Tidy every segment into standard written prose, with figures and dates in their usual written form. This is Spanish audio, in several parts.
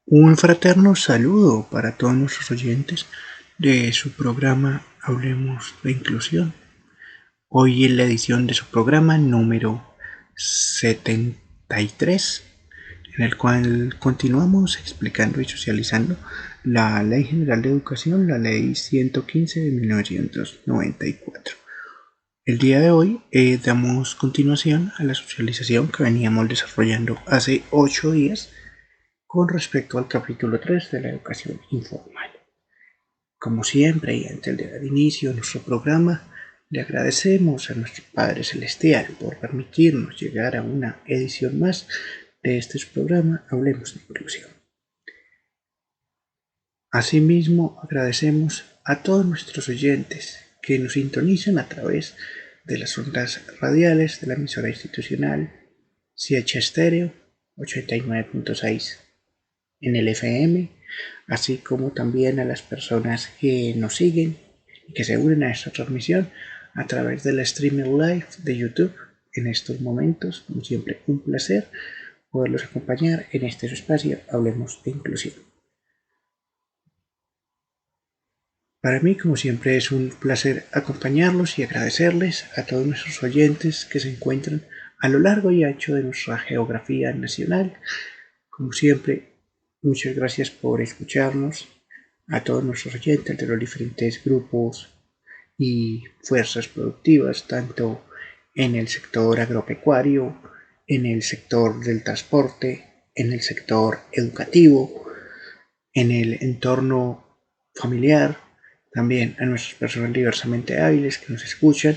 Un fraterno saludo para todos nuestros oyentes de su programa Hablemos de Inclusión. Hoy en la edición de su programa número 73, en el cual continuamos explicando y socializando la Ley General de Educación, la Ley 115 de 1994. El día de hoy damos continuación a la socialización que veníamos desarrollando hace 8 días con respecto al capítulo 3 de la educación informal. Como siempre, y antes de dar inicio a nuestro programa, le agradecemos a nuestro Padre Celestial por permitirnos llegar a una edición más de este programa Hablemos de Inclusión. Asimismo, agradecemos a todos nuestros oyentes que nos sintonizan a través de las ondas radiales de la emisora institucional CH Stereo 89.6 en el FM, así como también a las personas que nos siguen y que se unen a esta transmisión a través del streaming live de YouTube. En estos momentos, como siempre, un placer poderlos acompañar en este espacio Hablemos de Inclusión. Para mí, como siempre, es un placer acompañarlos y agradecerles a todos nuestros oyentes que se encuentran a lo largo y ancho de nuestra geografía nacional. Como siempre, muchas gracias por escucharnos, a todos nuestros oyentes de los diferentes grupos y fuerzas productivas, tanto en el sector agropecuario, en el sector del transporte, en el sector educativo, en el entorno familiar, también a nuestras personas diversamente hábiles que nos escuchan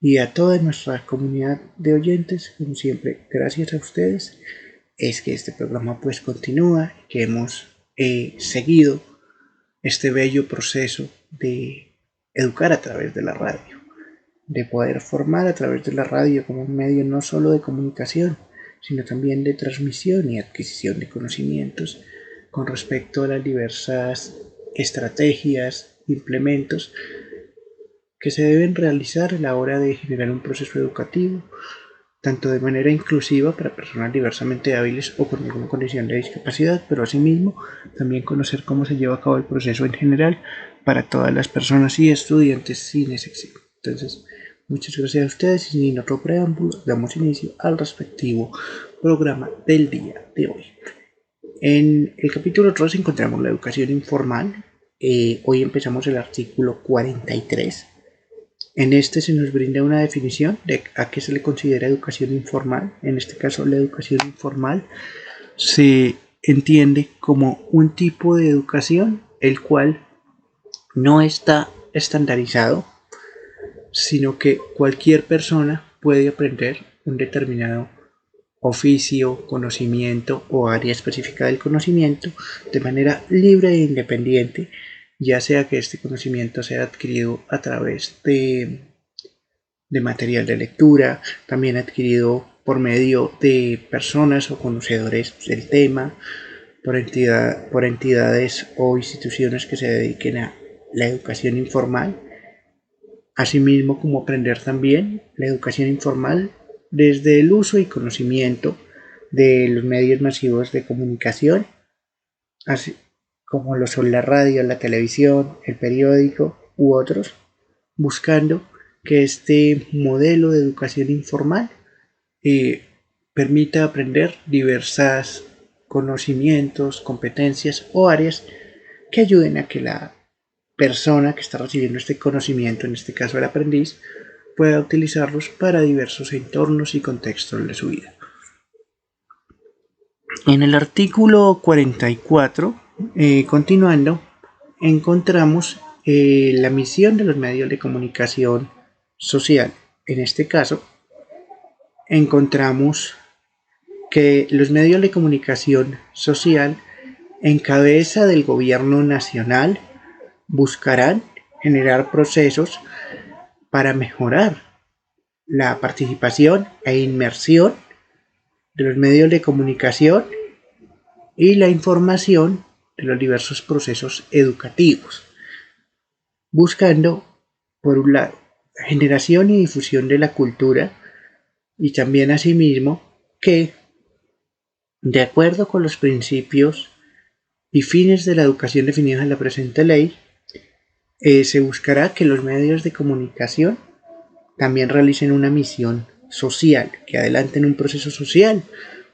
y a toda nuestra comunidad de oyentes, como siempre, gracias a ustedes es que este programa pues continúa, que hemos seguido este bello proceso de educar a través de la radio, de poder formar a través de la radio como un medio no solo de comunicación, sino también de transmisión y adquisición de conocimientos con respecto a las diversas estrategias, implementos que se deben realizar a la hora de generar un proceso educativo tanto de manera inclusiva para personas diversamente hábiles o con alguna condición de discapacidad, pero asimismo también conocer cómo se lleva a cabo el proceso en general para todas las personas y estudiantes sin excepción. Entonces, muchas gracias a ustedes y sin otro preámbulo, damos inicio al respectivo programa del día de hoy. En el capítulo 3 encontramos la educación informal. Hoy empezamos el artículo 43. En este se nos brinda una definición de a qué se le considera educación informal. En este caso, la educación informal se entiende como un tipo de educación el cual no está estandarizado, sino que cualquier persona puede aprender un determinado oficio, conocimiento o área específica del conocimiento de manera libre e independiente, ya sea que este conocimiento sea adquirido a través de material de lectura, también adquirido por medio de personas o conocedores del tema, por entidades o instituciones que se dediquen a la educación informal, asimismo como aprender también la educación informal desde el uso y conocimiento de los medios masivos de comunicación, así como lo son la radio, la televisión, el periódico u otros, buscando que este modelo de educación informal permita aprender diversos conocimientos, competencias o áreas que ayuden a que la persona que está recibiendo este conocimiento, en este caso el aprendiz, pueda utilizarlos para diversos entornos y contextos de su vida. En el artículo 44, continuando, encontramos la misión de los medios de comunicación social. En este caso, encontramos que los medios de comunicación social en cabeza del gobierno nacional buscarán generar procesos para mejorar la participación e inmersión de los medios de comunicación y la información de los diversos procesos educativos, buscando, por un lado, la generación y difusión de la cultura y también asimismo que, de acuerdo con los principios y fines de la educación definidos en la presente ley, se buscará que los medios de comunicación también realicen una misión social, que adelanten un proceso social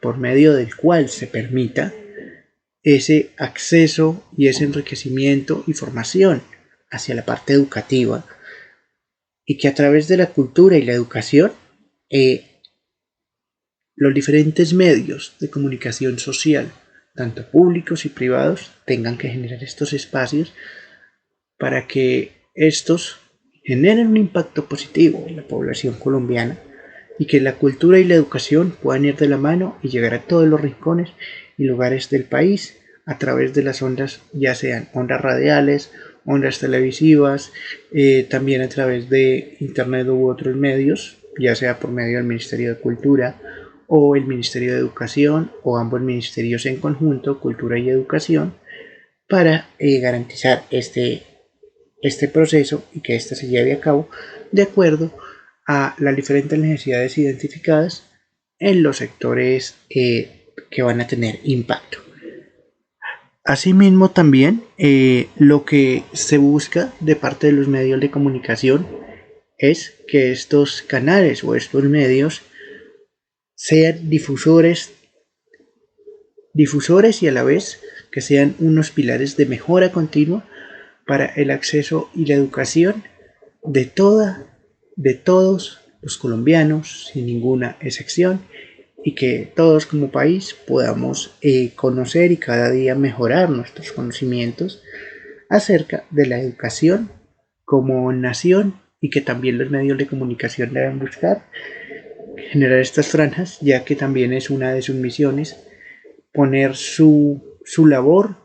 por medio del cual se permita ese acceso y ese enriquecimiento y formación hacia la parte educativa, y que a través de la cultura y la educación los diferentes medios de comunicación social, tanto públicos y privados, tengan que generar estos espacios para que estos generen un impacto positivo en la población colombiana y que la cultura y la educación puedan ir de la mano y llegar a todos los rincones y lugares del país a través de las ondas, ya sean ondas radiales, ondas televisivas, también a través de internet u otros medios, ya sea por medio del Ministerio de Cultura o el Ministerio de Educación o ambos ministerios en conjunto, Cultura y Educación, para garantizar este proceso y que éste se lleve a cabo de acuerdo a las diferentes necesidades identificadas en los sectores que van a tener impacto. Asimismo, también lo que se busca de parte de los medios de comunicación es que estos canales o estos medios sean difusores y a la vez que sean unos pilares de mejora continua para el acceso y la educación de todos los colombianos, sin ninguna excepción, y que todos como país podamos conocer y cada día mejorar nuestros conocimientos acerca de la educación como nación, y que también los medios de comunicación deben buscar generar estas franjas, ya que también es una de sus misiones poner su labor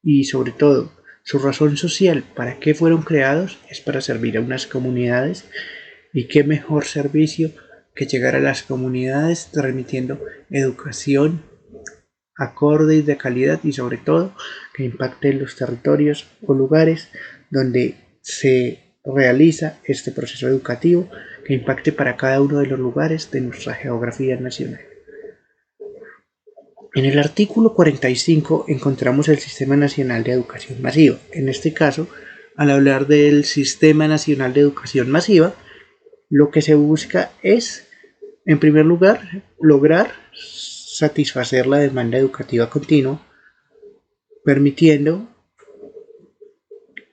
y sobre todo su razón social para qué fueron creados es para servir a unas comunidades, y qué mejor servicio que llegar a las comunidades transmitiendo educación acorde y de calidad, y sobre todo que impacte en los territorios o lugares donde se realiza este proceso educativo, que impacte para cada uno de los lugares de nuestra geografía nacional. En el artículo 45 encontramos el Sistema Nacional de Educación Masiva. En este caso, al hablar del Sistema Nacional de Educación Masiva, lo que se busca es, en primer lugar, lograr satisfacer la demanda educativa continua, permitiendo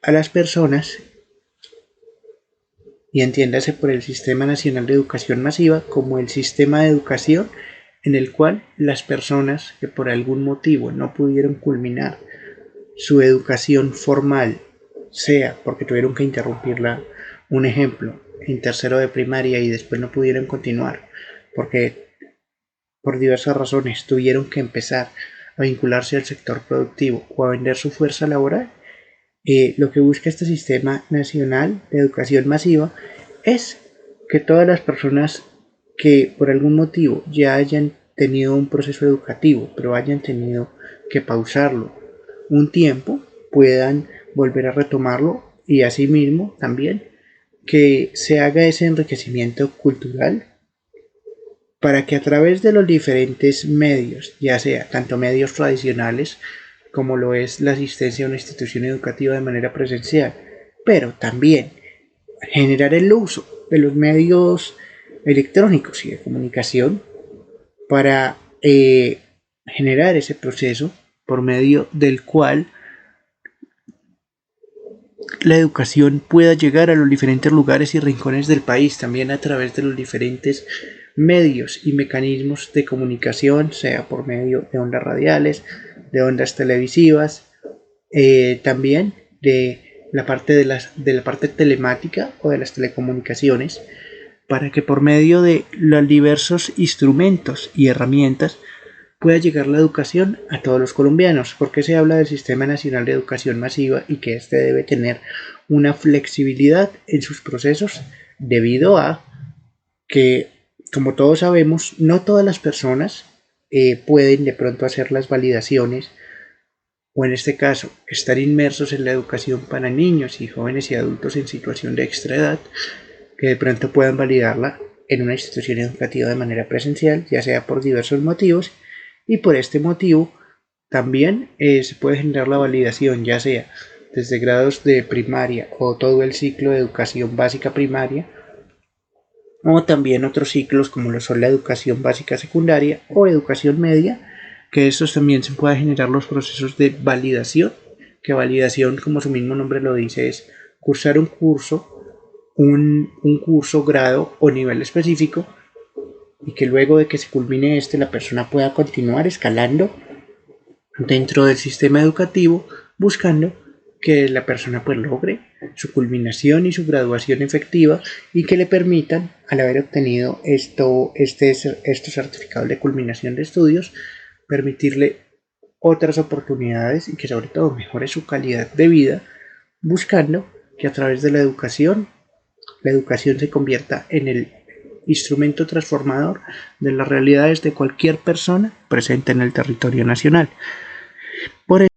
a las personas, y entiéndase por el Sistema Nacional de Educación Masiva como el sistema de educación en el cual las personas que por algún motivo no pudieron culminar su educación formal, sea porque tuvieron que interrumpirla, un ejemplo, en tercero de primaria y después no pudieron continuar, porque por diversas razones tuvieron que empezar a vincularse al sector productivo o a vender su fuerza laboral, lo que busca este Sistema Nacional de Educación Masiva es que todas las personas que por algún motivo ya hayan tenido un proceso educativo, pero hayan tenido que pausarlo un tiempo, puedan volver a retomarlo, y asimismo también que se haga ese enriquecimiento cultural para que a través de los diferentes medios, ya sea tanto medios tradicionales como lo es la asistencia a una institución educativa de manera presencial, pero también generar el uso de los medios electrónicos y de comunicación para generar ese proceso por medio del cual la educación pueda llegar a los diferentes lugares y rincones del país, también a través de los diferentes medios y mecanismos de comunicación, sea por medio de ondas radiales, de ondas televisivas, también de la parte telemática o de las telecomunicaciones, para que por medio de los diversos instrumentos y herramientas pueda llegar la educación a todos los colombianos. Porque se habla del Sistema Nacional de Educación Masiva y que éste debe tener una flexibilidad en sus procesos, debido a que, como todos sabemos, no todas las personas pueden de pronto hacer las validaciones, o en este caso, estar inmersos en la educación para niños y jóvenes y adultos en situación de extraedad, que de pronto puedan validarla en una institución educativa de manera presencial, ya sea por diversos motivos, y por este motivo También se puede generar la validación, ya sea desde grados de primaria o todo el ciclo de educación básica primaria, o también otros ciclos como lo son la educación básica secundaria o educación media, que estos también se pueden generar los procesos de validación, que validación, como su mismo nombre lo dice, es cursar un curso, grado o nivel específico, y que luego de que se culmine la persona pueda continuar escalando dentro del sistema educativo, buscando que la persona pues logre su culminación y su graduación efectiva, y que le permitan, al haber obtenido estos certificados de culminación de estudios, permitirle otras oportunidades y que sobre todo mejore su calidad de vida, buscando que a través de la educación se convierta en el instrumento transformador de las realidades de cualquier persona presente en el territorio nacional. Por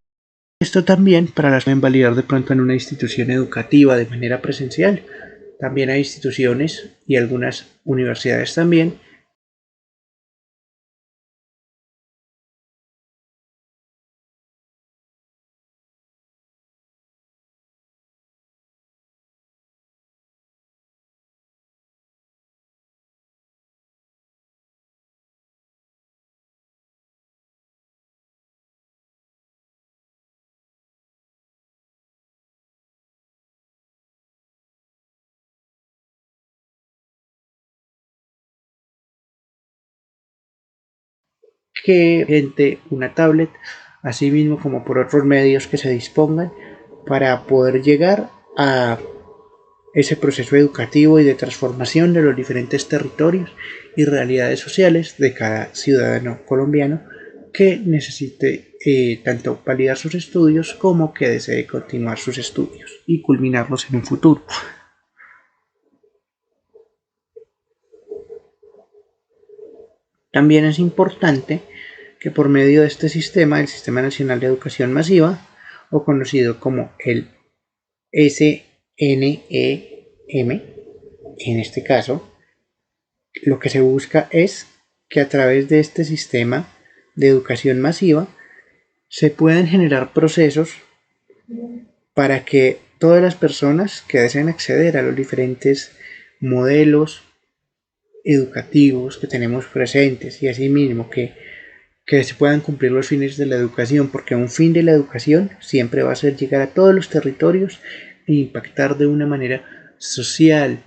esto también, para las que pueden validar de pronto en una institución educativa de manera presencial, también hay instituciones y algunas universidades también que gente una tablet, así mismo como por otros medios que se dispongan para poder llegar a ese proceso educativo y de transformación de los diferentes territorios y realidades sociales de cada ciudadano colombiano que necesite tanto validar sus estudios como que desee continuar sus estudios y culminarlos en un futuro. También es importante que por medio de este sistema, el Sistema Nacional de Educación Masiva, o conocido como el SNEM, en este caso, lo que se busca es que a través de este sistema de educación masiva se puedan generar procesos para que todas las personas que deseen acceder a los diferentes modelos educativos que tenemos presentes, y asimismo que se puedan cumplir los fines de la educación, porque un fin de la educación siempre va a ser llegar a todos los territorios e impactar de una manera social,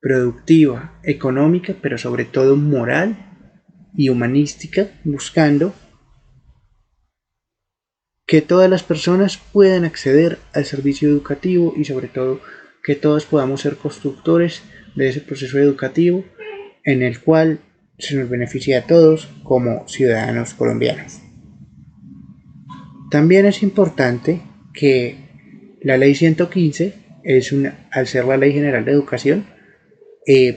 productiva, económica, pero sobre todo moral y humanística, buscando que todas las personas puedan acceder al servicio educativo y sobre todo que todos podamos ser constructores de ese proceso educativo en el cual se nos beneficia a todos como ciudadanos colombianos. También es importante que la ley 115 al ser la ley general de educación,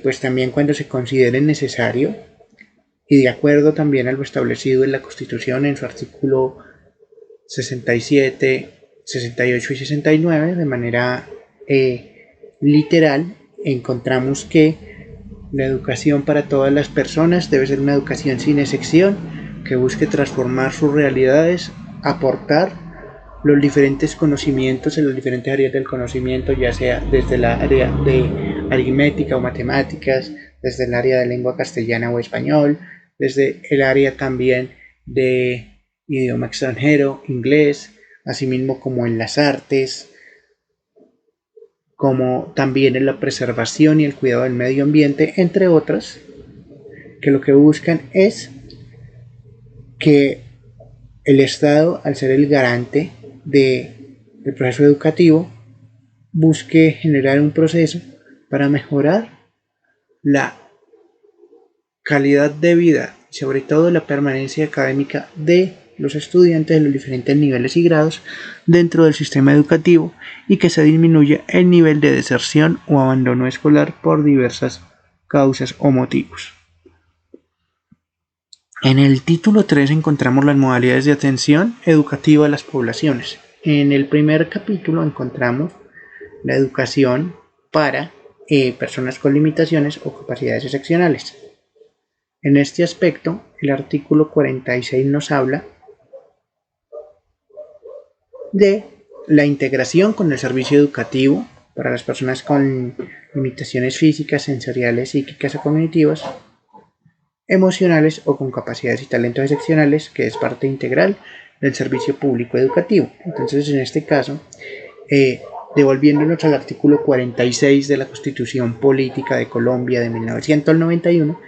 pues también cuando se considere necesario y de acuerdo también a lo establecido en la Constitución en su artículo 67, 68 y 69, de manera literal, encontramos que la educación para todas las personas debe ser una educación sin excepción, que busque transformar sus realidades, aportar los diferentes conocimientos en las diferentes áreas del conocimiento, ya sea desde el área de aritmética o matemáticas, desde el área de lengua castellana o español, desde el área también de idioma extranjero, inglés, asimismo como en las artes, como también en la preservación y el cuidado del medio ambiente, entre otras, que lo que buscan es que el Estado, al ser el garante del proceso educativo, busque generar un proceso para mejorar la calidad de vida y sobre todo la permanencia académica de los estudiantes de los diferentes niveles y grados dentro del sistema educativo, y que se disminuya el nivel de deserción o abandono escolar por diversas causas o motivos. En el título 3 encontramos las modalidades de atención educativa a las poblaciones. En el primer capítulo encontramos la educación para personas con limitaciones o capacidades excepcionales. En este aspecto, el artículo 46 nos habla de la integración con el servicio educativo para las personas con limitaciones físicas, sensoriales, psíquicas o cognitivas, emocionales o con capacidades y talentos excepcionales, que es parte integral del servicio público educativo. Entonces, en este caso, devolviéndonos al artículo 46 de la Constitución Política de Colombia de 1991,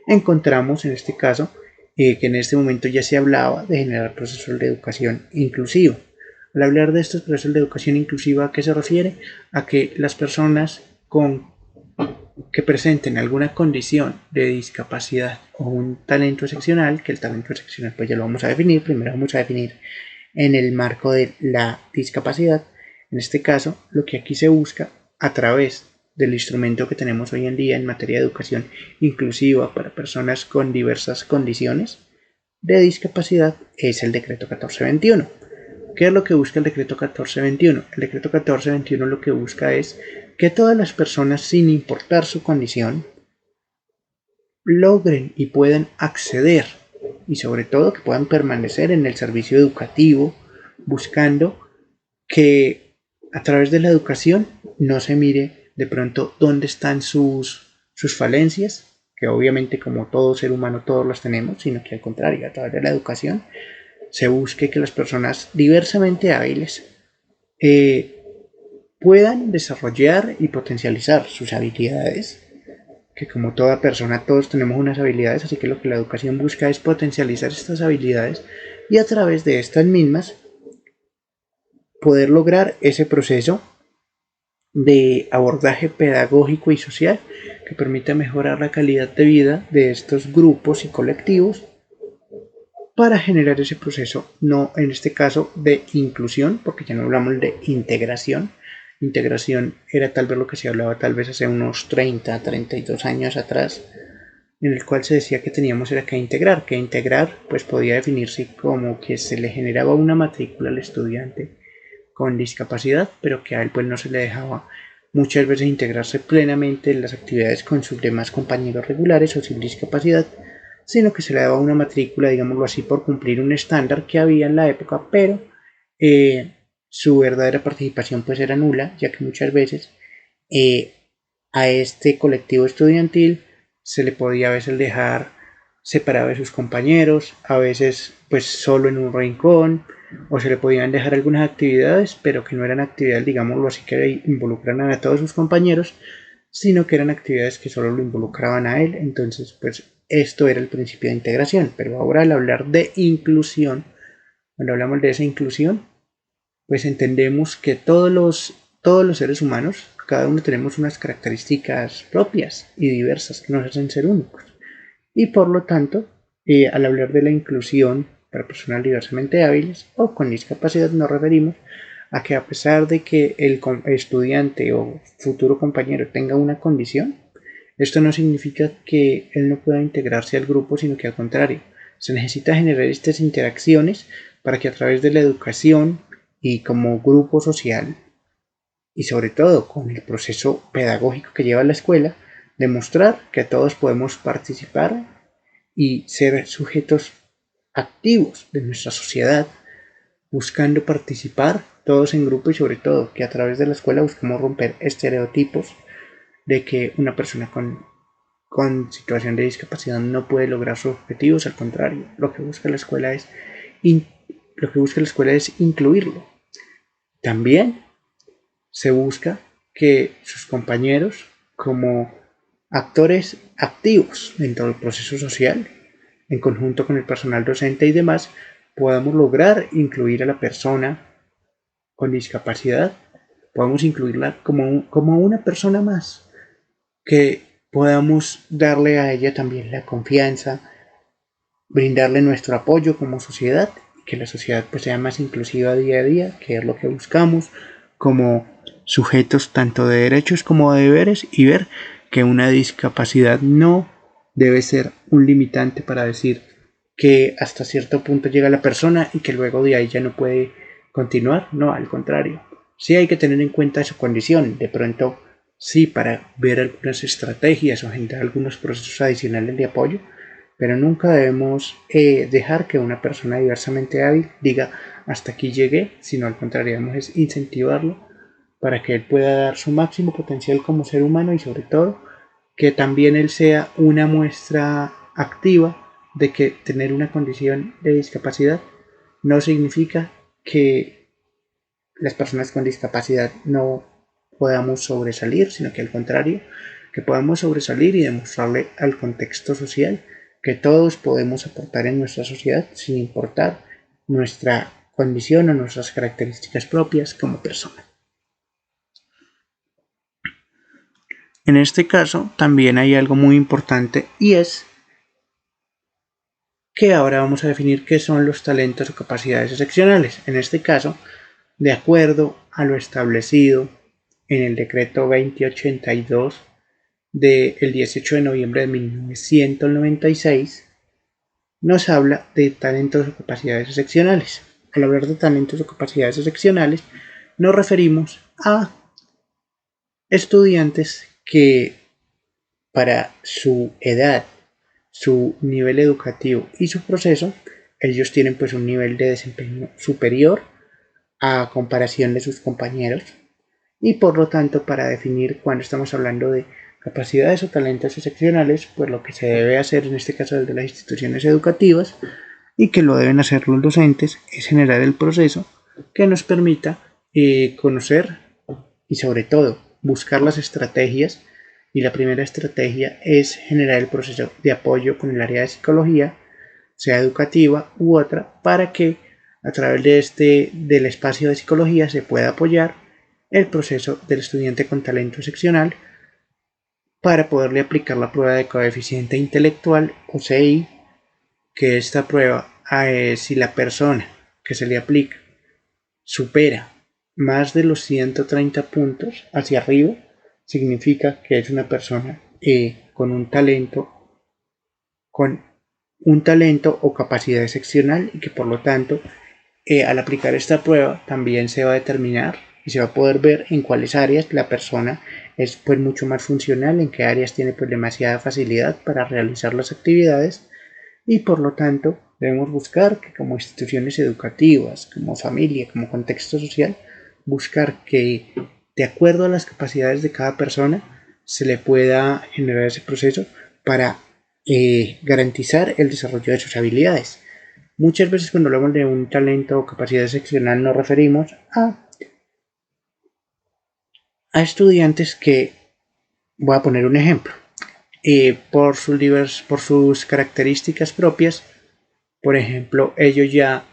encontramos en este caso que en este momento ya se hablaba de generar procesos de educación inclusivo. Al hablar de estos procesos de educación inclusiva, ¿a qué se refiere? A que las personas que presenten alguna condición de discapacidad o un talento excepcional, que el talento excepcional pues ya lo vamos a definir, primero vamos a definir en el marco de la discapacidad. En este caso, lo que aquí se busca a través del instrumento que tenemos hoy en día en materia de educación inclusiva para personas con diversas condiciones de discapacidad es el decreto 1421. ¿Qué es lo que busca el decreto 1421? El decreto 1421 lo que busca es que todas las personas, sin importar su condición, logren y puedan acceder y sobre todo que puedan permanecer en el servicio educativo, buscando que a través de la educación no se mire de pronto dónde están sus falencias, que obviamente como todo ser humano todos las tenemos, sino que al contrario, a través de la educación se busque que las personas diversamente hábiles puedan desarrollar y potencializar sus habilidades, que como toda persona todos tenemos unas habilidades, así que lo que la educación busca es potencializar estas habilidades y a través de estas mismas poder lograr ese proceso de abordaje pedagógico y social que permita mejorar la calidad de vida de estos grupos y colectivos para generar ese proceso, no en este caso de inclusión, porque ya no hablamos de integración. Integración era tal vez lo que se hablaba tal vez hace unos 32 años atrás, en el cual se decía que teníamos era que integrar pues podía definirse como que se le generaba una matrícula al estudiante con discapacidad, pero que a él pues no se le dejaba muchas veces integrarse plenamente en las actividades con sus demás compañeros regulares o sin discapacidad, sino que se le daba una matrícula, digámoslo así, por cumplir un estándar que había en la época, pero su verdadera participación pues era nula, ya que muchas veces a este colectivo estudiantil se le podía a veces dejar separado de sus compañeros, a veces pues solo en un rincón, o se le podían dejar algunas actividades, pero que no eran actividades, digámoslo así, que involucraran a todos sus compañeros, sino que eran actividades que solo lo involucraban a él. Entonces, pues esto era el principio de integración. Pero ahora al hablar de inclusión, cuando hablamos de esa inclusión, pues entendemos que todos los seres humanos, cada uno tenemos unas características propias y diversas que nos hacen ser únicos. Y por lo tanto, al hablar de la inclusión para personas diversamente hábiles o con discapacidad, nos referimos a que a pesar de que el estudiante o futuro compañero tenga una condición, esto no significa que él no pueda integrarse al grupo, sino que al contrario, se necesita generar estas interacciones para que a través de la educación y como grupo social y sobre todo con el proceso pedagógico que lleva la escuela, demostrar que todos podemos participar y ser sujetos activos de nuestra sociedad, buscando participar todos en grupo y sobre todo que a través de la escuela buscamos romper estereotipos de que una persona con situación de discapacidad no puede lograr sus objetivos, al contrario, lo que busca la escuela es incluirlo. También se busca que sus compañeros, como actores activos dentro del proceso social, en conjunto con el personal docente y demás, podamos lograr incluir a la persona con discapacidad, podamos incluirla como una persona más, que podamos darle a ella también la confianza, brindarle nuestro apoyo como sociedad y que la sociedad pues sea más inclusiva día a día, que es lo que buscamos como sujetos tanto de derechos como de deberes, y ver que una discapacidad no debe ser un limitante para decir que hasta cierto punto llega la persona y que luego de ahí ya no puede continuar. No, al contrario, sí hay que tener en cuenta su condición, de pronto sí, para ver algunas estrategias o generar algunos procesos adicionales de apoyo, pero nunca debemos dejar que una persona diversamente hábil diga, hasta aquí llegué, sino al contrario, debemos incentivarlo para que él pueda dar su máximo potencial como ser humano y sobre todo que también él sea una muestra activa de que tener una condición de discapacidad no significa que las personas con discapacidad no podamos sobresalir, sino que al contrario, que podamos sobresalir y demostrarle al contexto social que todos podemos aportar en nuestra sociedad sin importar nuestra condición o nuestras características propias como persona. En este caso también hay algo muy importante y es que ahora vamos a definir qué son los talentos o capacidades excepcionales. En este caso, de acuerdo a lo establecido en el decreto 2082 del 18 de noviembre de 1996, nos habla de talentos o capacidades excepcionales. Al hablar de talentos o capacidades excepcionales, nos referimos a estudiantes que para su edad, su nivel educativo y su proceso, ellos tienen pues un nivel de desempeño superior a comparación de sus compañeros y por lo tanto para definir cuando estamos hablando de capacidades o talentos excepcionales, pues lo que se debe hacer en este caso desde las instituciones educativas y que lo deben hacer los docentes es generar el proceso que nos permita conocer y sobre todo buscar las estrategias y la primera estrategia es generar el proceso de apoyo con el área de psicología, sea educativa u otra, para que a través del espacio de psicología se pueda apoyar el proceso del estudiante con talento excepcional para poderle aplicar la prueba de coeficiente intelectual o CI, que esta prueba, si la persona que se le aplica supera más de los 130 puntos hacia arriba, significa que es una persona con un talento o capacidad excepcional y que por lo tanto al aplicar esta prueba también se va a determinar y se va a poder ver en cuáles áreas la persona es pues mucho más funcional, en qué áreas tiene pues demasiada facilidad para realizar las actividades y por lo tanto debemos buscar que como instituciones educativas, como familia, como contexto social, buscar que de acuerdo a las capacidades de cada persona se le pueda generar ese proceso para garantizar el desarrollo de sus habilidades. Muchas veces cuando hablamos de un talento o capacidad excepcional nos referimos a estudiantes que, voy a poner un ejemplo, por sus características propias, por ejemplo, ellos ya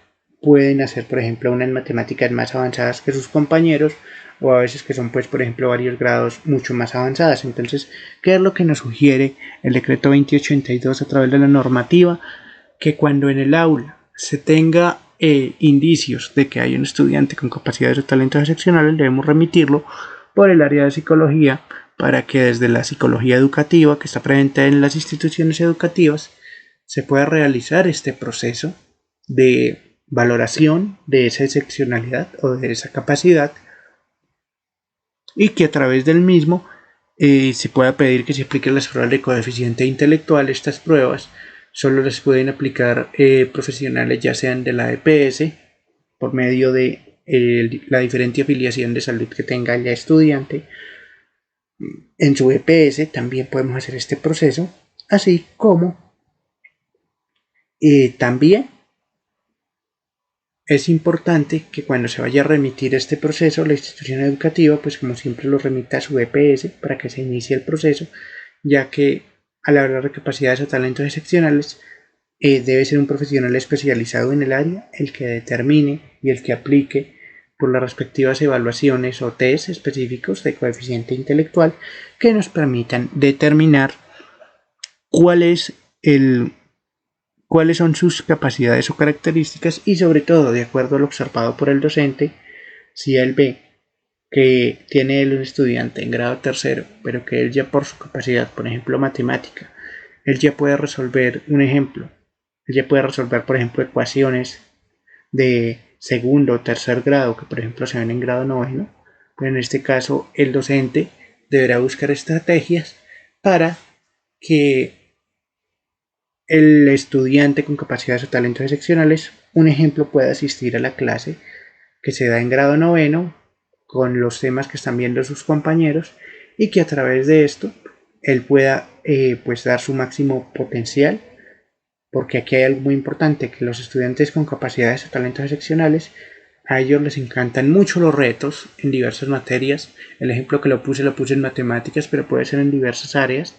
pueden hacer, por ejemplo, unas matemáticas más avanzadas que sus compañeros o a veces que son, pues, por ejemplo, varios grados mucho más avanzadas. Entonces, ¿qué es lo que nos sugiere el decreto 2082 a través de la normativa? Que cuando en el aula se tenga indicios de que hay un estudiante con capacidades o talentos excepcionales, debemos remitirlo por el área de psicología para que desde la psicología educativa que está presente en las instituciones educativas se pueda realizar este proceso de valoración de esa excepcionalidad o de esa capacidad y que a través del mismo se pueda pedir que se apliquen las pruebas de coeficiente intelectual. Estas pruebas solo las pueden aplicar profesionales ya sean de la EPS por medio de la diferente afiliación de salud que tenga el estudiante. En su EPS también podemos hacer este proceso, así como también es importante que cuando se vaya a remitir este proceso, la institución educativa, pues como siempre lo remita a su EPS para que se inicie el proceso, ya que al hablar de capacidades o talentos excepcionales, debe ser un profesional especializado en el área el que determine y el que aplique por las respectivas evaluaciones o test específicos de coeficiente intelectual que nos permitan determinar cuáles son sus capacidades o características y sobre todo, de acuerdo a lo observado por el docente, si él ve que tiene él un estudiante en grado tercero, pero que él ya por su capacidad, por ejemplo matemática, él ya puede resolver un ejemplo, él ya puede resolver por ejemplo ecuaciones de segundo o tercer grado que por ejemplo se ven en grado noveno, pues en este caso el docente deberá buscar estrategias para que el estudiante con capacidades o talentos excepcionales, un ejemplo, puede asistir a la clase que se da en grado noveno con los temas que están viendo sus compañeros y que a través de esto él pueda pues dar su máximo potencial, porque aquí hay algo muy importante, que los estudiantes con capacidades o talentos excepcionales, a ellos les encantan mucho los retos en diversas materias. El ejemplo que lo puse en matemáticas, pero puede ser en diversas áreas.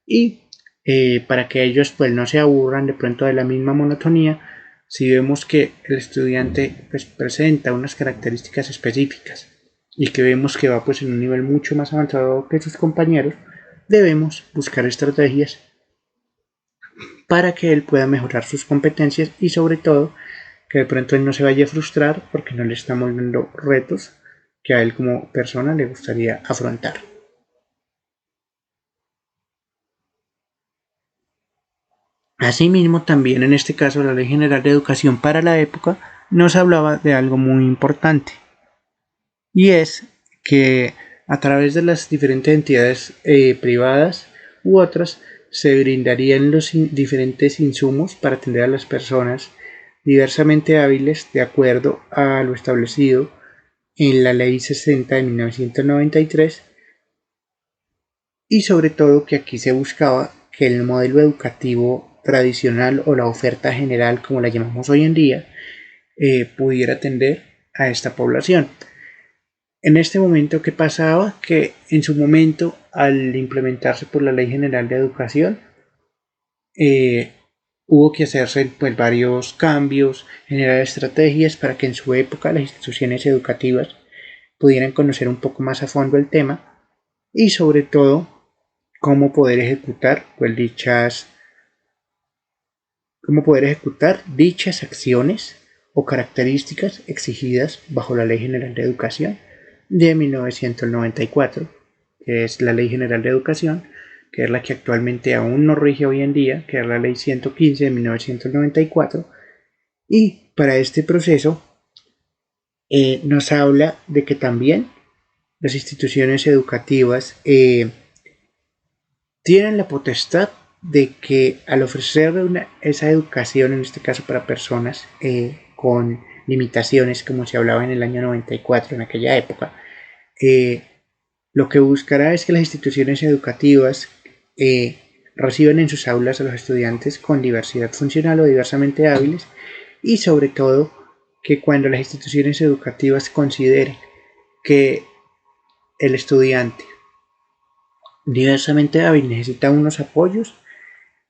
Y para que ellos pues no se aburran de pronto de la misma monotonía, si vemos que el estudiante pues presenta unas características específicas y que vemos que va pues en un nivel mucho más avanzado que sus compañeros, debemos buscar estrategias para que él pueda mejorar sus competencias y sobre todo que de pronto él no se vaya a frustrar porque no le estamos dando retos que a él como persona le gustaría afrontar. Asimismo, también en este caso la Ley General de Educación para la época nos hablaba de algo muy importante, y es que a través de las diferentes entidades privadas u otras se brindarían los diferentes insumos para atender a las personas diversamente hábiles de acuerdo a lo establecido en la Ley 60 de 1993, y sobre todo que aquí se buscaba que el modelo educativo tradicional o la oferta general, como la llamamos hoy en día, pudiera atender a esta población. En este momento, ¿qué pasaba? Que en su momento, al implementarse por la Ley General de Educación, eh, hubo que hacerse pues, varios cambios, generar estrategias para que en su época las instituciones educativas pudieran conocer un poco más a fondo el tema y sobre todo cómo poder ejecutar pues, dichas acciones o características exigidas bajo la Ley General de Educación de 1994, que es la Ley General de Educación, que es la que actualmente aún no rige hoy en día, que es la Ley 115 de 1994, y para este proceso nos habla de que también las instituciones educativas tienen la potestad de que al ofrecer esa educación, en este caso para personas con limitaciones, como se hablaba en el año 94, en aquella época, eh, lo que buscará es que las instituciones educativas eh, reciban en sus aulas a los estudiantes con diversidad funcional o diversamente hábiles, y sobre todo que cuando las instituciones educativas consideren que el estudiante diversamente hábil necesita unos apoyos,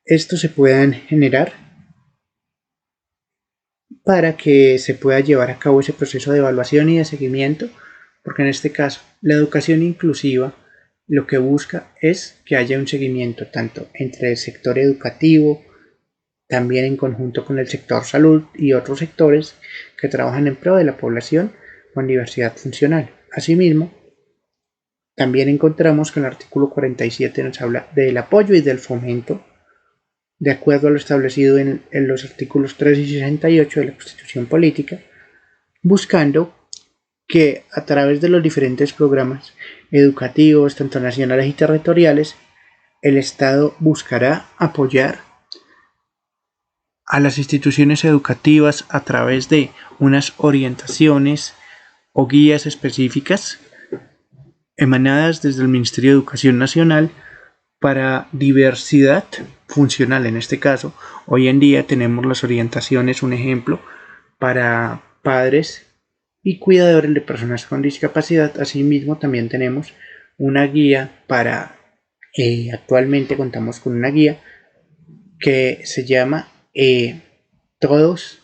estos se puedan generar para que se pueda llevar a cabo ese proceso de evaluación y de seguimiento, porque en este caso la educación inclusiva lo que busca es que haya un seguimiento tanto entre el sector educativo, también en conjunto con el sector salud y otros sectores que trabajan en pro de la población con diversidad funcional. Asimismo, también encontramos que el artículo 47 nos habla del apoyo y del fomento de acuerdo a lo establecido en los artículos 3 y 68 de la Constitución Política, buscando que a través de los diferentes programas educativos, tanto nacionales y territoriales, el Estado buscará apoyar a las instituciones educativas a través de unas orientaciones o guías específicas emanadas desde el Ministerio de Educación Nacional para diversidad funcional. En este caso, hoy en día tenemos las orientaciones, un ejemplo, para padres y cuidadores de personas con discapacidad. Asimismo, también tenemos una guía actualmente contamos con una guía que se llama todos,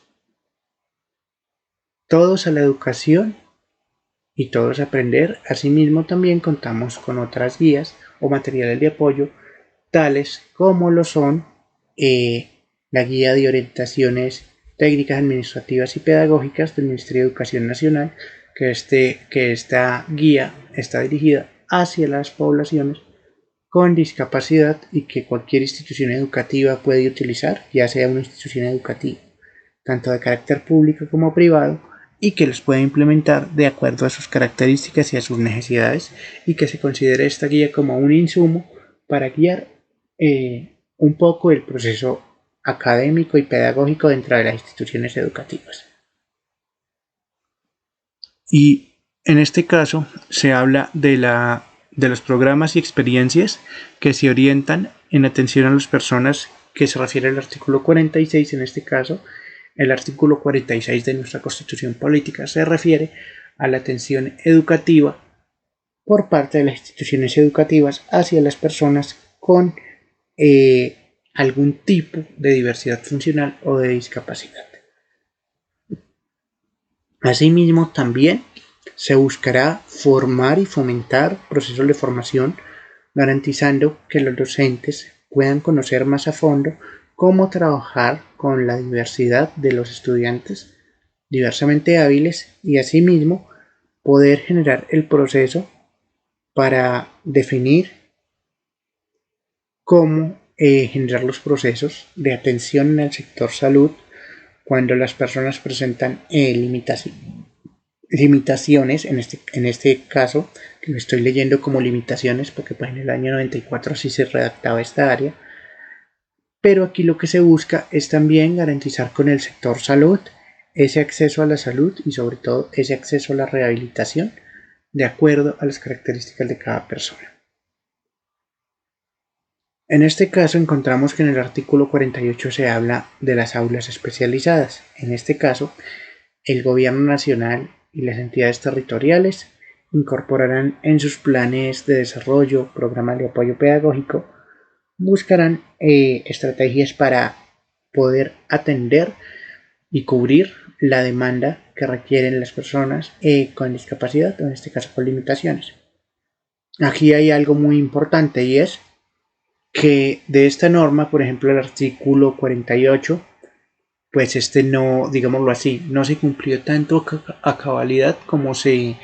todos a la educación y todos a aprender. Asimismo, también contamos con otras guías o materiales de apoyo, tales como lo son la guía de orientaciones técnicas administrativas y pedagógicas del Ministerio de Educación Nacional, que esta guía está dirigida hacia las poblaciones con discapacidad y que cualquier institución educativa puede utilizar, ya sea una institución educativa, tanto de carácter público como privado, y que los puede implementar de acuerdo a sus características y a sus necesidades, y que se considere esta guía como un insumo para guiar un poco el proceso académico y pedagógico dentro de las instituciones educativas. Y en este caso se habla de los programas y experiencias que se orientan en atención a las personas, que se refiere al artículo 46. En este caso, el artículo 46 de nuestra Constitución Política se refiere a la atención educativa por parte de las instituciones educativas hacia las personas con algún tipo de diversidad funcional o de discapacidad. Asimismo, también se buscará formar y fomentar procesos de formación, garantizando que los docentes puedan conocer más a fondo cómo trabajar con la diversidad de los estudiantes diversamente hábiles y asimismo poder generar el proceso para definir cómo generar los procesos de atención en el sector salud cuando las personas presentan limitaciones, en este caso, que lo estoy leyendo como limitaciones porque pues en el año 94 así se redactaba esta área, pero aquí lo que se busca es también garantizar con el sector salud ese acceso a la salud y sobre todo ese acceso a la rehabilitación de acuerdo a las características de cada persona. En este caso encontramos que en el artículo 48 se habla de las aulas especializadas. En este caso, el gobierno nacional y las entidades territoriales incorporarán en sus planes de desarrollo, programas de apoyo pedagógico, buscarán estrategias para poder atender y cubrir la demanda que requieren las personas con discapacidad, o en este caso con limitaciones. Aquí hay algo muy importante y es que de esta norma, por ejemplo, el artículo 48, pues no, digámoslo así, no se cumplió tanto a cabalidad como se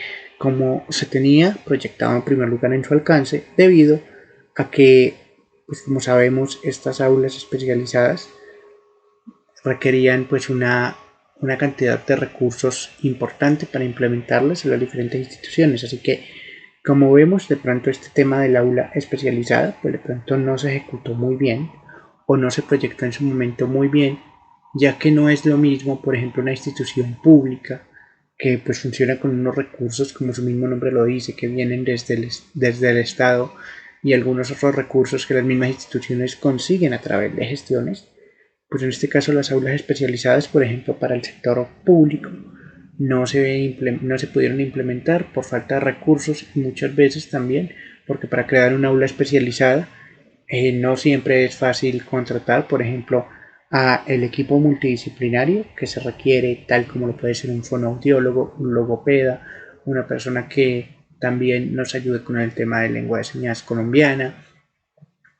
tenía proyectado en primer lugar en su alcance, debido a que, pues como sabemos, estas aulas especializadas requerían pues una cantidad de recursos importante para implementarlas en las diferentes instituciones, así que como vemos, de pronto este tema del aula especializada, pues de pronto no se ejecutó muy bien o no se proyectó en su momento muy bien, ya que no es lo mismo, por ejemplo, una institución pública que pues funciona con unos recursos, como su mismo nombre lo dice, que vienen desde el Estado, y algunos otros recursos que las mismas instituciones consiguen a través de gestiones. Pues en este caso las aulas especializadas, por ejemplo, para el sector público, no se pudieron implementar por falta de recursos y muchas veces también porque para crear una aula especializada no siempre es fácil contratar, por ejemplo, a el equipo multidisciplinario que se requiere, tal como lo puede ser un fonoaudiólogo, un logopeda, una persona que también nos ayude con el tema de lengua de señas colombiana,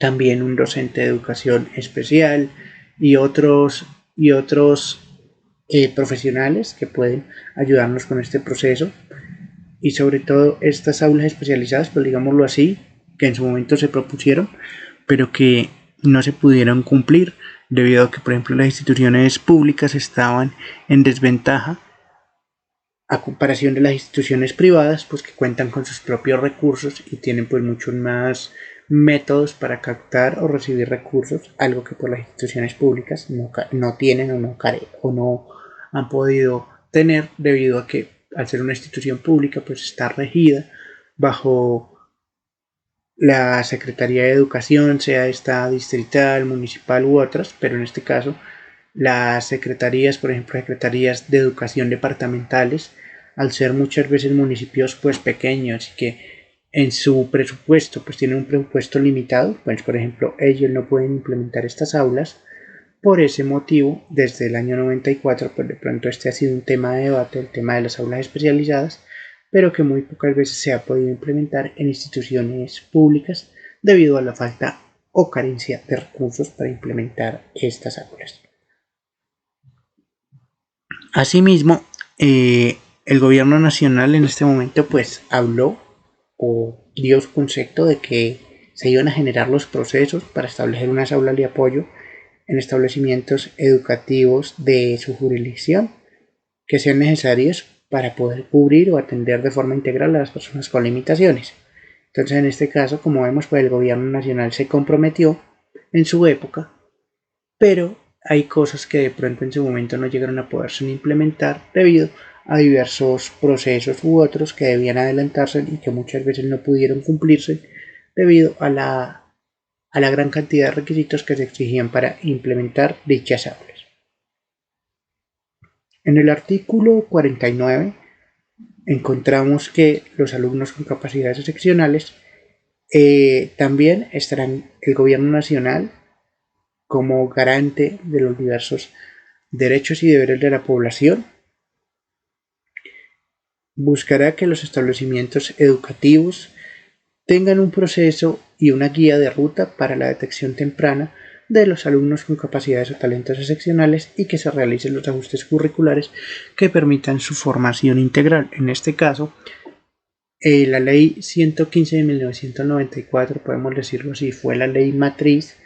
también un docente de educación especial y otros profesionales que pueden ayudarnos con este proceso, y sobre todo estas aulas especializadas, pues digámoslo así, que en su momento se propusieron pero que no se pudieron cumplir debido a que, por ejemplo, las instituciones públicas estaban en desventaja a comparación de las instituciones privadas, pues que cuentan con sus propios recursos y tienen pues muchos más métodos para captar o recibir recursos, algo que por las instituciones públicas no tienen o no han podido tener, debido a que al ser una institución pública pues está regida bajo la Secretaría de Educación, sea esta distrital, municipal u otras, pero en este caso las secretarías, por ejemplo, secretarías de educación departamentales, al ser muchas veces municipios pues pequeños y que en su presupuesto pues tienen un presupuesto limitado, pues por ejemplo ellos no pueden implementar estas aulas. Por ese motivo, desde el año 94, pues de pronto este ha sido un tema de debate, el tema de las aulas especializadas, pero que muy pocas veces se ha podido implementar en instituciones públicas debido a la falta o carencia de recursos para implementar estas aulas. Asimismo, el gobierno nacional en este momento pues habló o dio su concepto de que se iban a generar los procesos para establecer unas aulas de apoyo en establecimientos educativos de su jurisdicción que sean necesarios para poder cubrir o atender de forma integral a las personas con limitaciones. Entonces, en este caso, como vemos, pues el gobierno nacional se comprometió en su época, pero hay cosas que de pronto en su momento no llegaron a poderse implementar debido a diversos procesos u otros que debían adelantarse y que muchas veces no pudieron cumplirse debido a la gran cantidad de requisitos que se exigían para implementar dichas aulas. En el artículo 49 encontramos que los alumnos con capacidades excepcionales también estarán el gobierno nacional como garante de los diversos derechos y deberes de la población. Buscará que los establecimientos educativos tengan un proceso y una guía de ruta para la detección temprana de los alumnos con capacidades o talentos excepcionales y que se realicen los ajustes curriculares que permitan su formación integral. En este caso, la ley 115 de 1994, podemos decirlo así, fue la ley matriz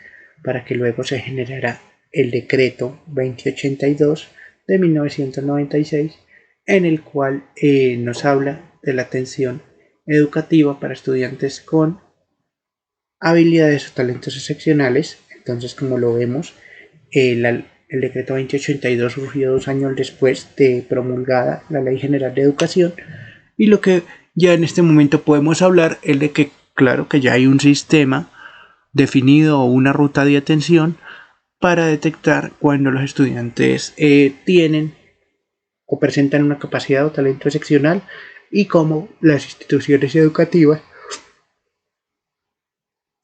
para que luego se generara el decreto 2082 de 1996, en el cual nos habla de la atención educativa para estudiantes con habilidades o talentos excepcionales. Entonces, como lo vemos, el decreto 2082 surgió 2 años después de promulgada la Ley General de Educación, y lo que ya en este momento podemos hablar es de que, claro, que ya hay un sistema definido o una ruta de atención para detectar cuando los estudiantes tienen o presentan una capacidad o talento excepcional y cómo las instituciones educativas,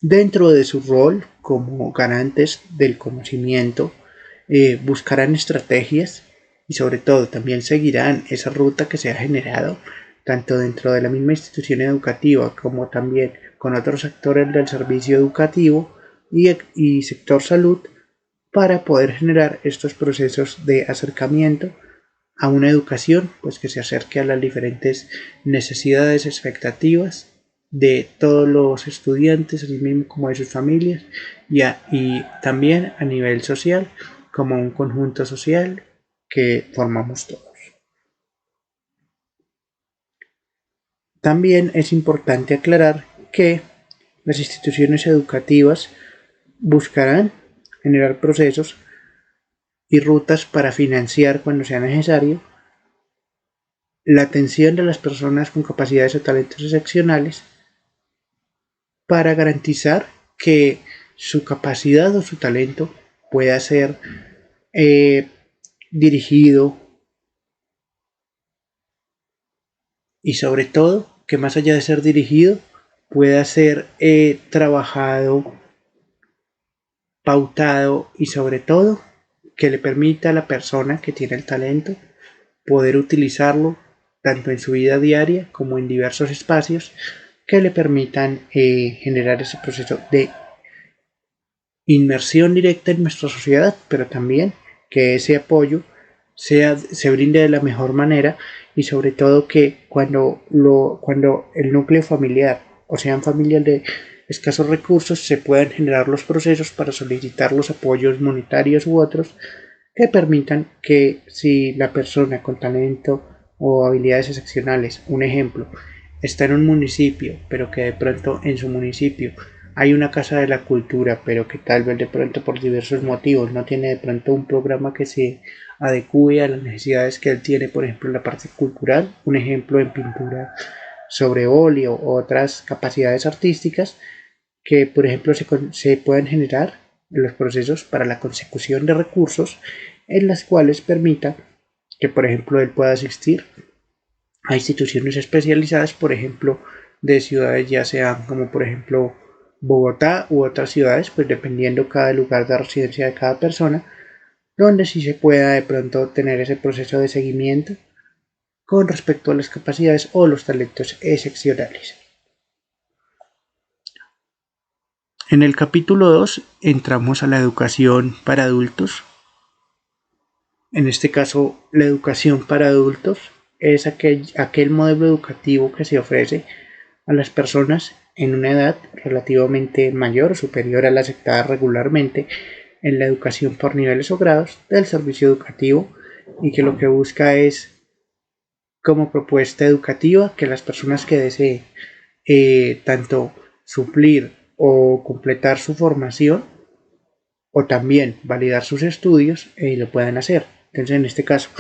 dentro de su rol como garantes del conocimiento, buscarán estrategias y sobre todo también seguirán esa ruta que se ha generado tanto dentro de la misma institución educativa como también con otros actores del servicio educativo y sector salud, para poder generar estos procesos de acercamiento a una educación pues que se acerque a las diferentes necesidades, expectativas de todos los estudiantes, así mismo como de sus familias, y también a nivel social, como un conjunto social que formamos todos. También es importante aclarar que las instituciones educativas buscarán generar procesos y rutas para financiar, cuando sea necesario, la atención de las personas con capacidades o talentos excepcionales para garantizar que su capacidad o su talento pueda ser eh, dirigido, y sobre todo que más allá de ser dirigido pueda ser trabajado, pautado y sobre todo que le permita a la persona que tiene el talento poder utilizarlo tanto en su vida diaria como en diversos espacios que le permitan generar ese proceso de inmersión directa en nuestra sociedad, pero también que ese apoyo se brinde de la mejor manera, y sobre todo que cuando el núcleo familiar o sean familias de escasos recursos se puedan generar los procesos para solicitar los apoyos monetarios u otros que permitan que, si la persona con talento o habilidades excepcionales, un ejemplo, está en un municipio, pero que de pronto en su municipio hay una casa de la cultura, pero que tal vez de pronto por diversos motivos no tiene de pronto un programa que se adecue a las necesidades que él tiene, por ejemplo, en la parte cultural, un ejemplo en pintura sobre óleo o otras capacidades artísticas, que por ejemplo se pueden generar en los procesos para la consecución de recursos en las cuales permita que, por ejemplo, él pueda asistir a instituciones especializadas, por ejemplo, de ciudades ya sean como por ejemplo Bogotá u otras ciudades, pues dependiendo cada lugar de residencia de cada persona, donde sí se pueda de pronto tener ese proceso de seguimiento con respecto a las capacidades o los talentos excepcionales. En el capítulo 2 entramos a la educación para adultos. En este caso, la educación para adultos es aquel modelo educativo que se ofrece a las personas en una edad relativamente mayor o superior a la aceptada regularmente en la educación por niveles o grados del servicio educativo, y que lo que busca es, como propuesta educativa, que las personas que deseen tanto suplir o completar su formación o también validar sus estudios lo puedan hacer. Entonces, en este caso,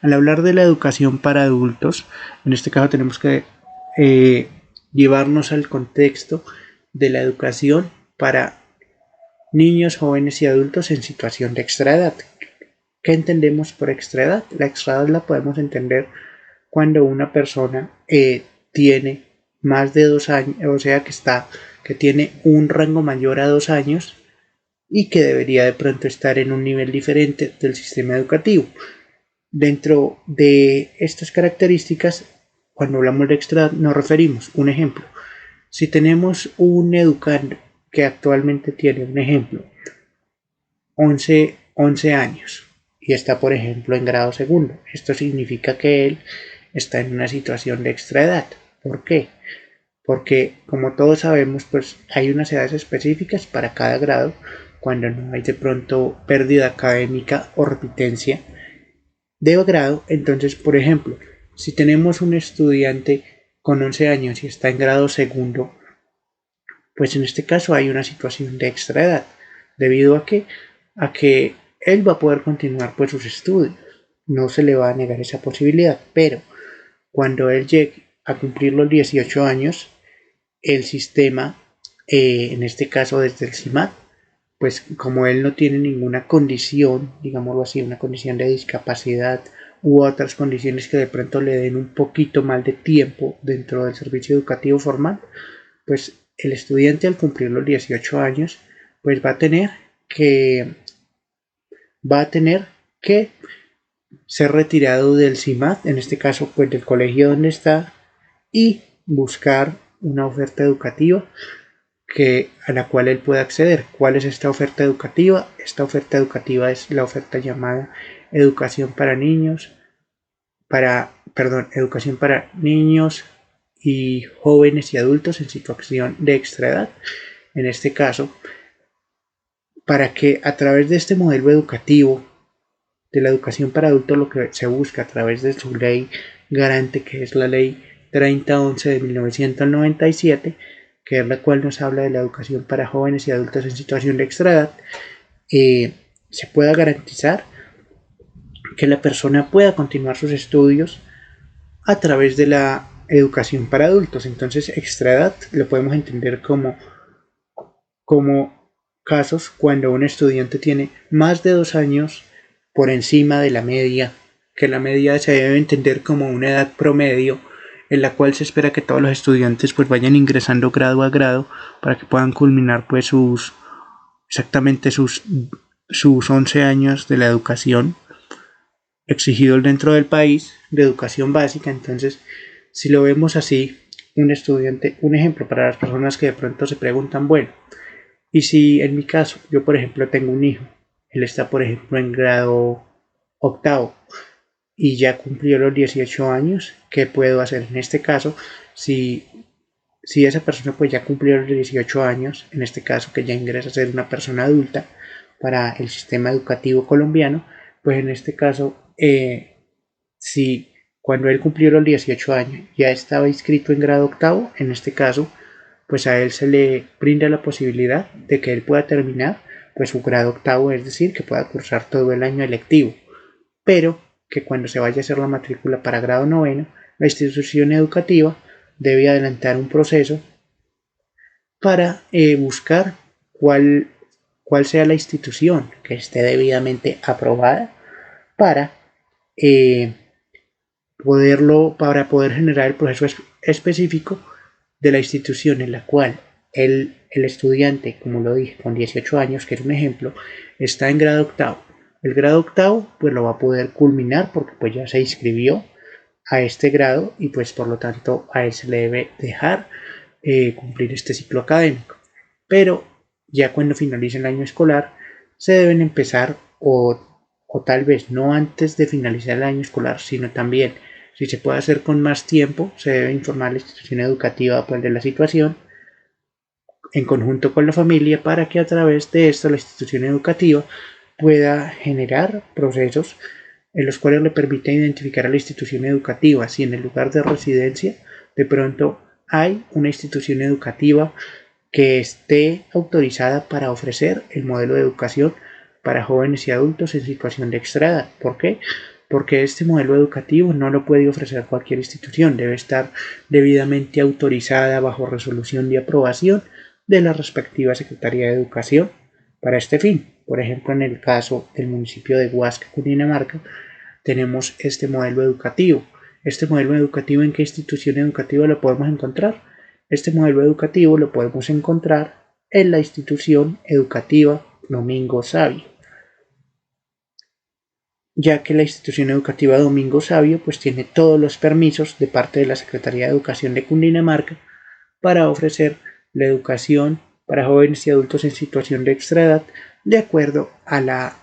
al hablar de la educación para adultos, en este caso tenemos que llevarnos al contexto de la educación para niños, jóvenes y adultos en situación de extraedad. ¿Qué entendemos por extraedad? La extraedad la podemos entender cuando una persona tiene más de 2 años, o sea que tiene un rango mayor a 2 años y que debería de pronto estar en un nivel diferente del sistema educativo. Dentro de estas características, cuando hablamos de extraedad, nos referimos, un ejemplo, si tenemos un educando que actualmente tiene, un ejemplo, 11 años y está, por ejemplo, en grado segundo, esto significa que él está en una situación de extraedad. ¿Por qué? Porque, como todos sabemos, pues hay unas edades específicas para cada grado, cuando no hay de pronto pérdida académica o repitencia de grado. Entonces, por ejemplo, si tenemos un estudiante con 11 años y está en grado segundo, pues en este caso hay una situación de extraedad, debido a que él va a poder continuar pues sus estudios, no se le va a negar esa posibilidad, pero cuando él llegue a cumplir los 18 años, el sistema, en este caso desde el CIMAT, pues como él no tiene ninguna condición, digámoslo así, una condición de discapacidad u otras condiciones que de pronto le den un poquito más de tiempo dentro del servicio educativo formal, pues el estudiante al cumplir los 18 años, pues va a tener que ser retirado del CIMAT, en este caso pues del colegio donde está, y buscar una oferta educativa a la cual él pueda acceder. ¿Cuál es esta oferta educativa? Esta oferta educativa es la oferta llamada educación para niños, educación para niños y jóvenes y adultos en situación de extraedad. En este caso, para que a través de este modelo educativo de la educación para adultos, lo que se busca a través de su ley garante, que es la ley 3011 de 1997, que es la cual nos habla de la educación para jóvenes y adultos en situación de extraedad, se pueda garantizar que la persona pueda continuar sus estudios a través de la educación para adultos. Entonces, extraedad lo podemos entender como casos cuando un estudiante tiene más de 2 años por encima de la media, que la media se debe entender como una edad promedio en la cual se espera que todos los estudiantes pues vayan ingresando grado a grado para que puedan culminar pues exactamente sus 11 años de la educación exigidos dentro del país de educación básica. Entonces, si lo vemos así, un estudiante, un ejemplo para las personas que de pronto se preguntan, bueno, y si en mi caso, yo por ejemplo tengo un hijo, él está por ejemplo en grado octavo y ya cumplió los 18 años, ¿qué puedo hacer en este caso? Si esa persona pues ya cumplió los 18 años, en este caso que ya ingresa a ser una persona adulta para el sistema educativo colombiano, pues en este caso, si cuando él cumplió los 18 años ya estaba inscrito en grado octavo, en este caso, pues a él se le brinda la posibilidad de que él pueda terminar pues su grado octavo, es decir, que pueda cursar todo el año electivo, pero que cuando se vaya a hacer la matrícula para grado noveno, la institución educativa debe adelantar un proceso para buscar cuál sea la institución que esté debidamente aprobada para para poder generar el proceso específico de la institución en la cual el estudiante, como lo dije, con 18 años, que es un ejemplo, está en grado octavo. El grado octavo pues lo va a poder culminar porque pues ya se inscribió a este grado y pues por lo tanto a él se le debe dejar cumplir este ciclo académico. Pero ya cuando finalice el año escolar se deben empezar o tal vez no antes de finalizar el año escolar, sino también, si se puede hacer con más tiempo, se debe informar a la institución educativa pues, de la situación en conjunto con la familia para que a través de esto la institución educativa pueda generar procesos en los cuales le permite identificar a la institución educativa si en el lugar de residencia de pronto hay una institución educativa que esté autorizada para ofrecer el modelo de educación para jóvenes y adultos en situación de extraedad. ¿Por qué? Porque este modelo educativo no lo puede ofrecer cualquier institución, debe estar debidamente autorizada bajo resolución de aprobación de la respectiva Secretaría de Educación para este fin. Por ejemplo, en el caso del municipio de Huasca, Cundinamarca, tenemos este modelo educativo. Este modelo educativo, ¿en qué institución educativa lo podemos encontrar? Este modelo educativo lo podemos encontrar en la institución educativa Domingo Savio, ya que la institución educativa Domingo Savio pues tiene todos los permisos de parte de la Secretaría de Educación de Cundinamarca para ofrecer la educación para jóvenes y adultos en situación de extraedad de acuerdo a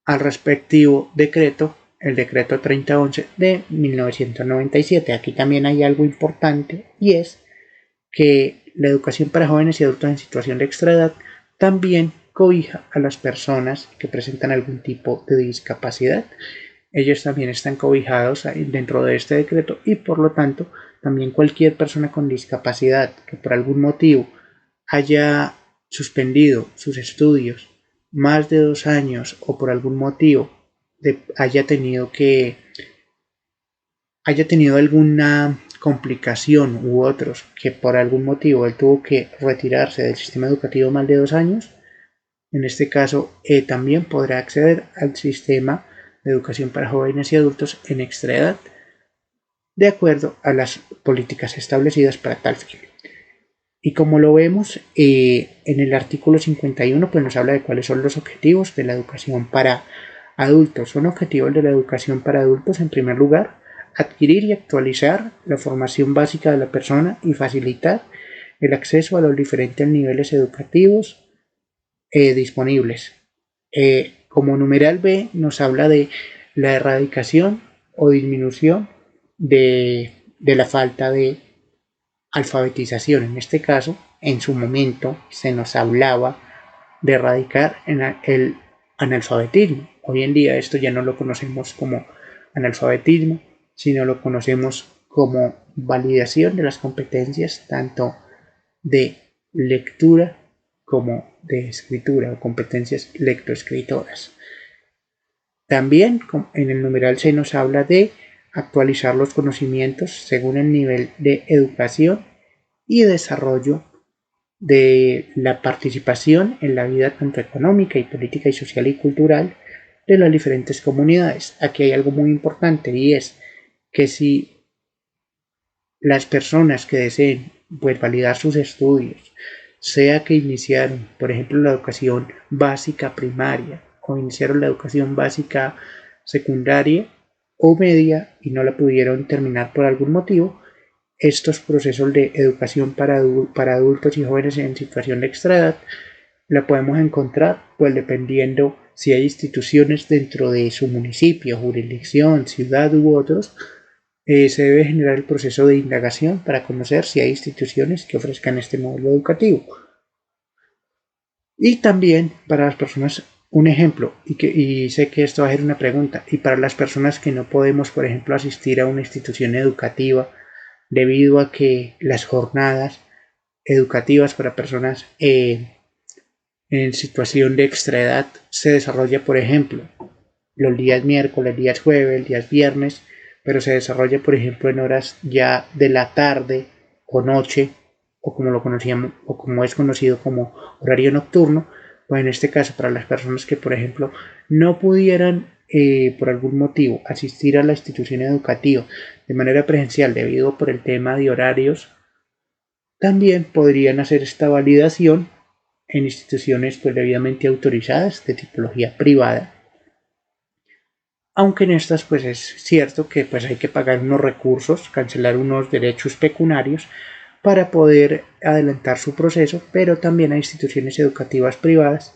al respectivo decreto, el decreto 3011 de 1997. Aquí también hay algo importante y es que la educación para jóvenes y adultos en situación de extraedad también cobija a las personas que presentan algún tipo de discapacidad. Ellos también están cobijados dentro de este decreto y por lo tanto también cualquier persona con discapacidad que por algún motivo haya suspendido sus estudios más de 2 años o por algún motivo haya tenido alguna complicación u otros que por algún motivo él tuvo que retirarse del sistema educativo más de 2 años, en este caso también podrá acceder al sistema de educación para jóvenes y adultos en extraedad de acuerdo a las políticas establecidas para tal fin. Y como lo vemos en el artículo 51, pues nos habla de cuáles son los objetivos de la educación para adultos. Son objetivos de la educación para adultos, en primer lugar, adquirir y actualizar la formación básica de la persona y facilitar el acceso a los diferentes niveles educativos disponibles. Como numeral B nos habla de la erradicación o disminución de la falta de alfabetización. En este caso, en su momento se nos hablaba de erradicar el analfabetismo. Hoy en día esto ya no lo conocemos como analfabetismo, sino lo conocemos como validación de las competencias tanto de lectura como de escritura o competencias lectoescritoras. También en el numeral C nos habla de actualizar los conocimientos según el nivel de educación y desarrollo de la participación en la vida tanto económica y política y social y cultural de las diferentes comunidades. Aquí hay algo muy importante y es que si las personas que deseen pues, validar sus estudios, sea que iniciaron, por ejemplo, la educación básica primaria o iniciaron la educación básica secundaria o media y no la pudieron terminar por algún motivo, estos procesos de educación para adultos y jóvenes en situación de extraedad la podemos encontrar pues dependiendo si hay instituciones dentro de su municipio, jurisdicción, ciudad u otros. Se debe generar el proceso de indagación para conocer si hay instituciones que ofrezcan este modelo educativo. Y también para las personas, un ejemplo, y sé que esto va a ser una pregunta, y para las personas que no podemos, por ejemplo, asistir a una institución educativa debido a que las jornadas educativas para personas en situación de extraedad se desarrolla, por ejemplo, los días miércoles, días jueves, días viernes, pero se desarrolla, por ejemplo, en horas ya de la tarde o noche, o como lo conocíamos, o como es conocido como horario nocturno, pues en este caso para las personas que, por ejemplo, no pudieran por algún motivo asistir a la institución educativa de manera presencial debido por el tema de horarios, también podrían hacer esta validación en instituciones pues debidamente autorizadas de tipología privada, aunque en estas pues es cierto que pues hay que pagar unos recursos, cancelar unos derechos pecuniarios para poder adelantar su proceso, pero también hay instituciones educativas privadas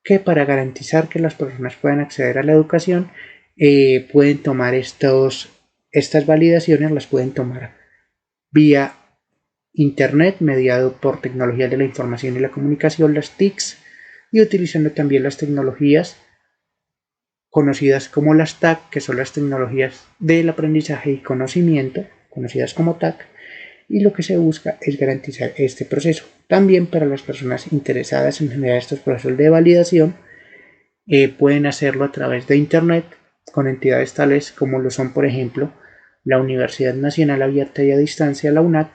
que para garantizar que las personas puedan acceder a la educación pueden tomar estas validaciones, las pueden tomar vía internet mediado por tecnologías de la información y la comunicación, las TICs, y utilizando también las tecnologías conocidas como las TAC, que son las tecnologías del aprendizaje y conocimiento, conocidas como TAC, y lo que se busca es garantizar este proceso. También para las personas interesadas en generar estos procesos de validación, pueden hacerlo a través de Internet con entidades tales como lo son, por ejemplo, la Universidad Nacional Abierta y a Distancia, la UNAT,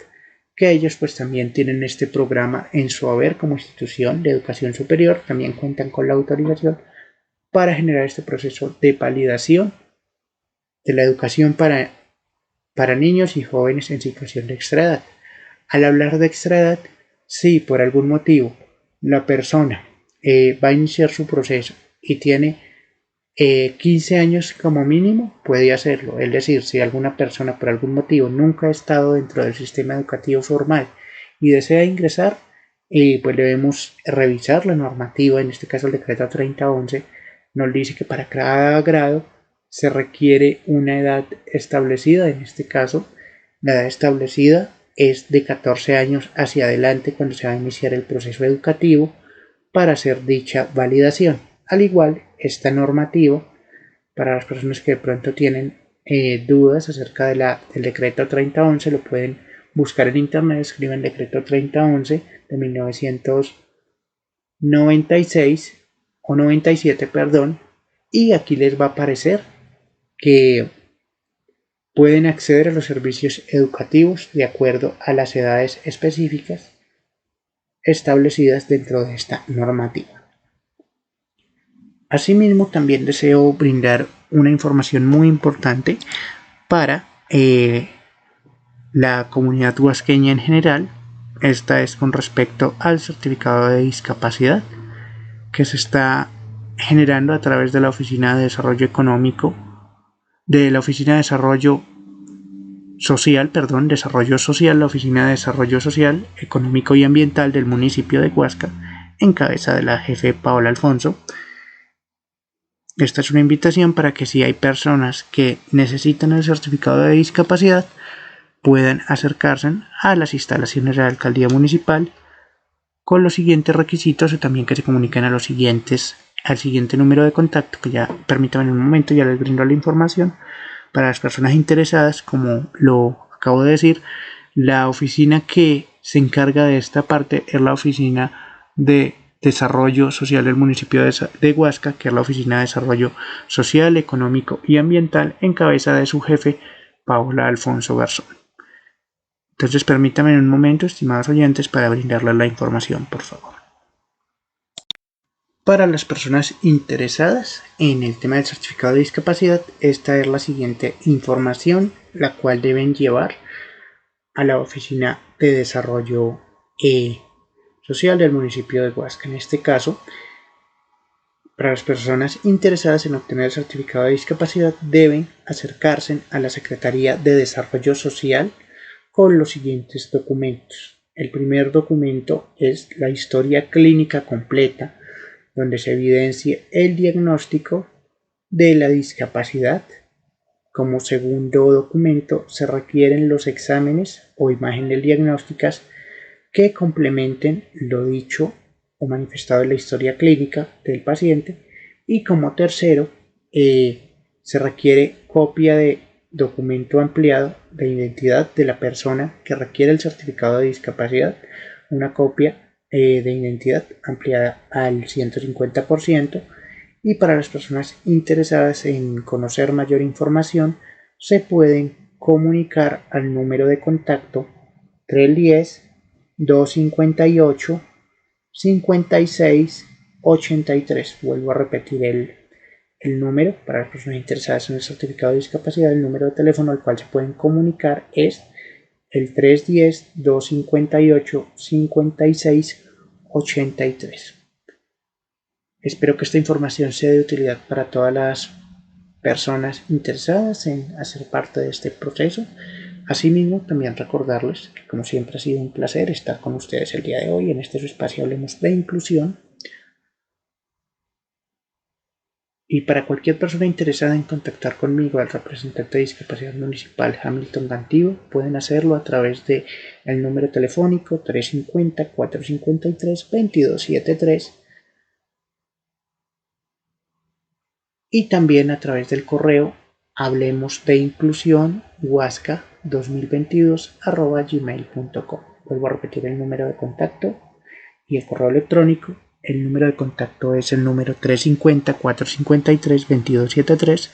que ellos pues también tienen este programa en su haber como institución de educación superior, también cuentan con la autorización para generar este proceso de validación de la educación para niños y jóvenes en situación de extraedad. Al hablar de extraedad, si por algún motivo la persona va a iniciar su proceso y tiene 15 años como mínimo, puede hacerlo. Es decir, si alguna persona por algún motivo nunca ha estado dentro del sistema educativo formal y desea ingresar, pues debemos revisar la normativa. En este caso el decreto 3011 nos dice que para cada grado se requiere una edad establecida. En este caso la edad establecida es de 14 años hacia adelante cuando se va a iniciar el proceso educativo para hacer dicha validación. Al igual, esta normativa, para las personas que de pronto tienen dudas acerca del decreto 3011, lo pueden buscar en internet, escriben decreto 3011 de 1996 o 97, perdón, y aquí les va a aparecer que pueden acceder a los servicios educativos de acuerdo a las edades específicas establecidas dentro de esta normativa. Asimismo, también deseo brindar una información muy importante para la comunidad huasqueña en general. Esta es con respecto al certificado de discapacidad que se está generando a través de la Oficina de Desarrollo Económico, de la Oficina de Desarrollo Social, la Oficina de Desarrollo Social, Económico y Ambiental del municipio de Huasca, en cabeza de la jefe Paola Alfonso. Esta es una invitación para que si hay personas que necesitan el certificado de discapacidad, puedan acercarse a las instalaciones de la alcaldía municipal con los siguientes requisitos, y también que se comuniquen al siguiente número de contacto, que ya permítanme en un momento, ya les brindo la información. Para las personas interesadas, como lo acabo de decir, la oficina que se encarga de esta parte es la Oficina de Desarrollo Social del municipio de Huasca, que es la Oficina de Desarrollo Social, Económico y Ambiental, en cabeza de su jefe, Paola Alfonso Garzón. Entonces permítanme en un momento, estimados oyentes, para brindarles la información, por favor. Para las personas interesadas en el tema del certificado de discapacidad, esta es la siguiente información, la cual deben llevar a la Oficina de Desarrollo Social del municipio de Huasca. En este caso, para las personas interesadas en obtener el certificado de discapacidad, deben acercarse a la Secretaría de Desarrollo Social con los siguientes documentos. El primer documento es la historia clínica completa, donde se evidencie el diagnóstico de la discapacidad. Como segundo documento se requieren los exámenes o imágenes diagnósticas que complementen lo dicho o manifestado en la historia clínica del paciente. Y como tercero, se requiere copia de documento ampliado de identidad de la persona que requiere el certificado de discapacidad, una copia de identidad ampliada al 150%. Y para las personas interesadas en conocer mayor información, se pueden comunicar al número de contacto 310-258-5683. Vuelvo a repetir el número para las personas interesadas en el certificado de discapacidad. El número de teléfono al cual se pueden comunicar es el 310-258-5683. Espero que esta información sea de utilidad para todas las personas interesadas en hacer parte de este proceso. Asimismo, también recordarles que, como siempre, ha sido un placer estar con ustedes el día de hoy en este espacio Hablemos de Inclusión. Y para cualquier persona interesada en contactar conmigo, al representante de discapacidad municipal Hamilton Gantivo, pueden hacerlo a través de el número telefónico 350-453-2273 y también a través del correo hablemosdeinclusión huasca2022@gmail.com. Vuelvo a repetir el número de contacto y el correo electrónico. El número de contacto es el número 350-453-2273.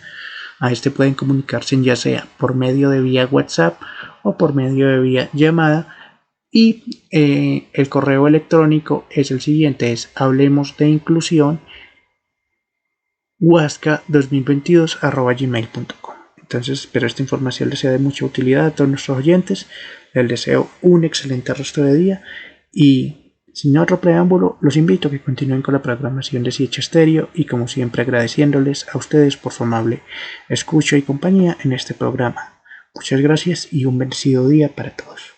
A este pueden comunicarse ya sea por medio de vía WhatsApp o por medio de vía llamada. Y el correo electrónico es el siguiente, es hablemosdeinclusión huasca2022@gmail.com. Entonces espero esta información les sea de mucha utilidad a todos nuestros oyentes. Les deseo un excelente resto de día y sin otro preámbulo los invito a que continúen con la programación de Siecha Stereo y como siempre agradeciéndoles a ustedes por su amable escucha y compañía en este programa. Muchas gracias y un bendecido día para todos.